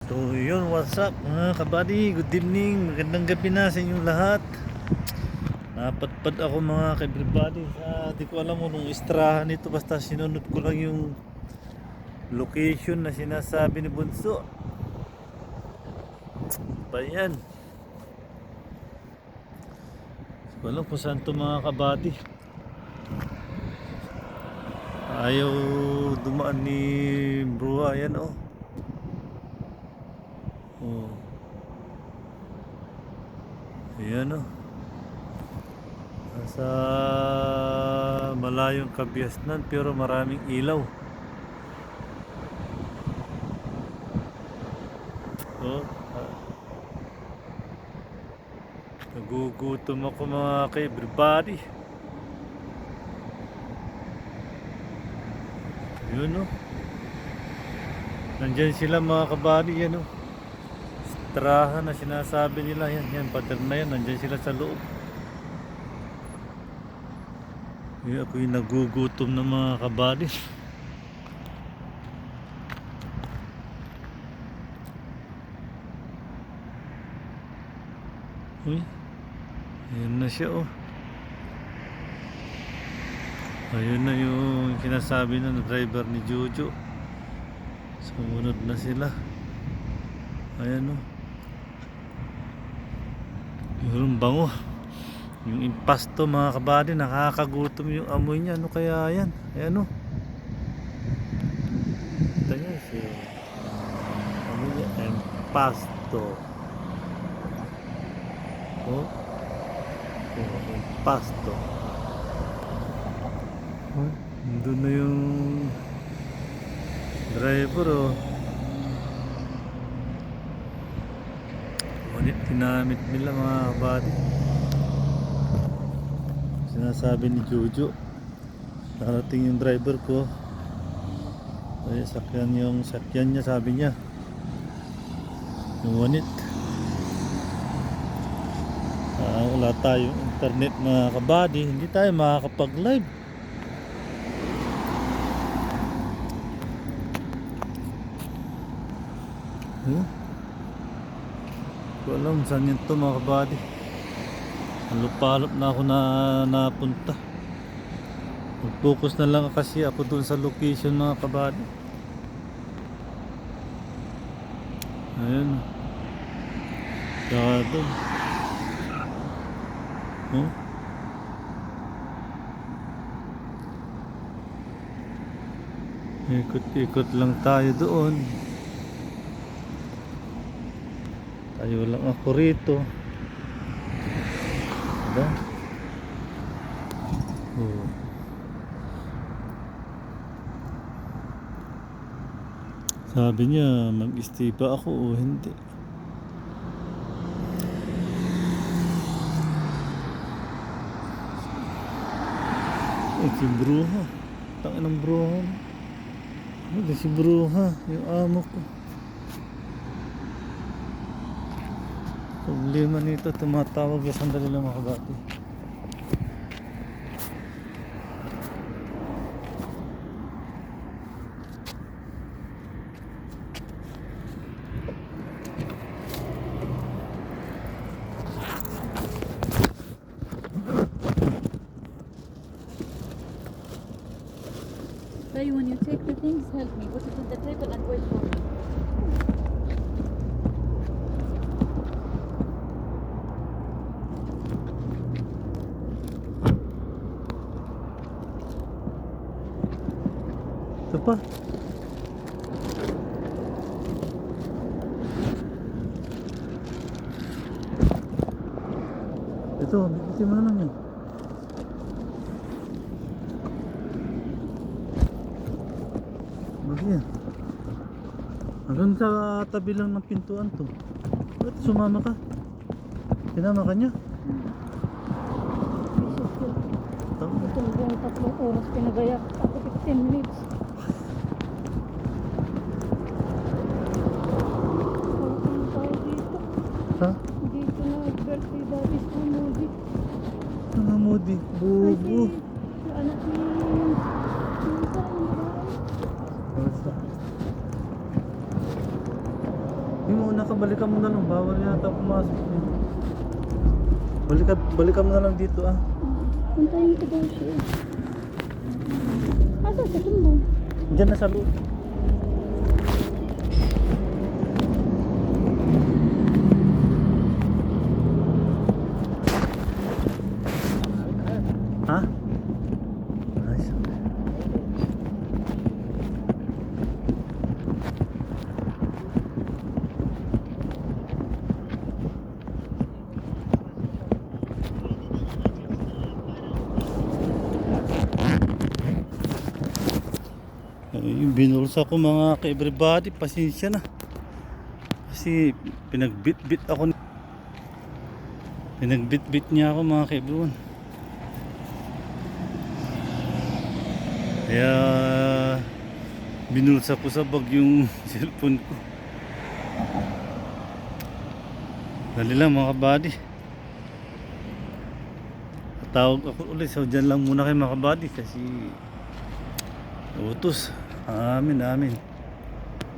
So yun, what's up mga kabady, good evening, magandang gabi na sa inyong lahat. Napadpad ako mga everybody sa, di ko alam kung nung istrahan nito, basta sinunod ko lang yung location na sinasabi ni Bunso. Pa yan, di ko alam kung saan to mga kabady. Ayaw dumaan ni Bruha, yan oh. Oh. Ayan oh. Nasa malayong Kabiasnan pero maraming ilaw. Oh, nagugutom ako mga ka-everybody. Yun oh. Nandyan sila mga kabady, yan oh. Strahan na sinasabi nila, yan pattern na yan, nandyan sila sa loob. Ako yung nagugutom ng mga kabady. Uy, ayun na siya oh. Ayun na yung sinasabi ng driver ni Jojo. Sumunod na sila. Ayan oh. Yung bango. Yung impasto mga kabady, nakakagutom yung amoy niya. Ano kaya yan? Ayan o. Ito nyo siya. Amoy niya, impasto. Oh. Oh, impasto. Oh, doon na yung driver oh. Ngunit ginamit nila mga kabady. Sinasabi ni Jojo, nakarating yung driver ko. Ay, sakyan niya, sabi niya. Ngunit wala tayong internet mga kabady, hindi tayo makakapag-live. Ko alam saan yun to mga kabady. Lupalop na ako napunta. Mag-focus na lang kasi ako dun sa location mga kabady. Ayun. Saka dun. Oh. Ikot-ikot lang tayo doon. Tayo lang ako rito. Diba? Oh. Sabi niya mag-stay pa ako o hindi. Si Bruha. Tangin ng Bruha. Ano si Bruha? Yung amo ko. Problema nito, tumatawag yung sandali lang mga kabady. Hey, when you take the things, help me. Put it on the table and wait for me. Ito pa. Ito, bibitin mo na lang yan. Bakit yan? Hanggang sa tabi lang ng pintuan to. Ba't sumama ka? Sinama ka niya? Ito buong 3 oras pinagayak. Ako 15 minutes. Ang tao dito. Ha? Dito na birthday daddy sa Moody. Mga Moody. Bubu. Si anak ni Basta. Yung muna ka, balikan mo na lang. Bawal yata pumasok. Balikan mo na lang dito ah. Puntayin ko daw siya. Asa sa tumbong? Diyan na sa loob. Ha? Nice. Yung binulsa ko mga ka-everybody, pasensya na. Kasi pinagbit-bit ako. Pinagbit-bit niya ako mga ka-everyone. Kaya binulsa ko sa bag yung cellphone ko. Dali lang mga kabady. Tawag ako ulit. So dyan lang muna kayo mga kabady kasi utos. Amin.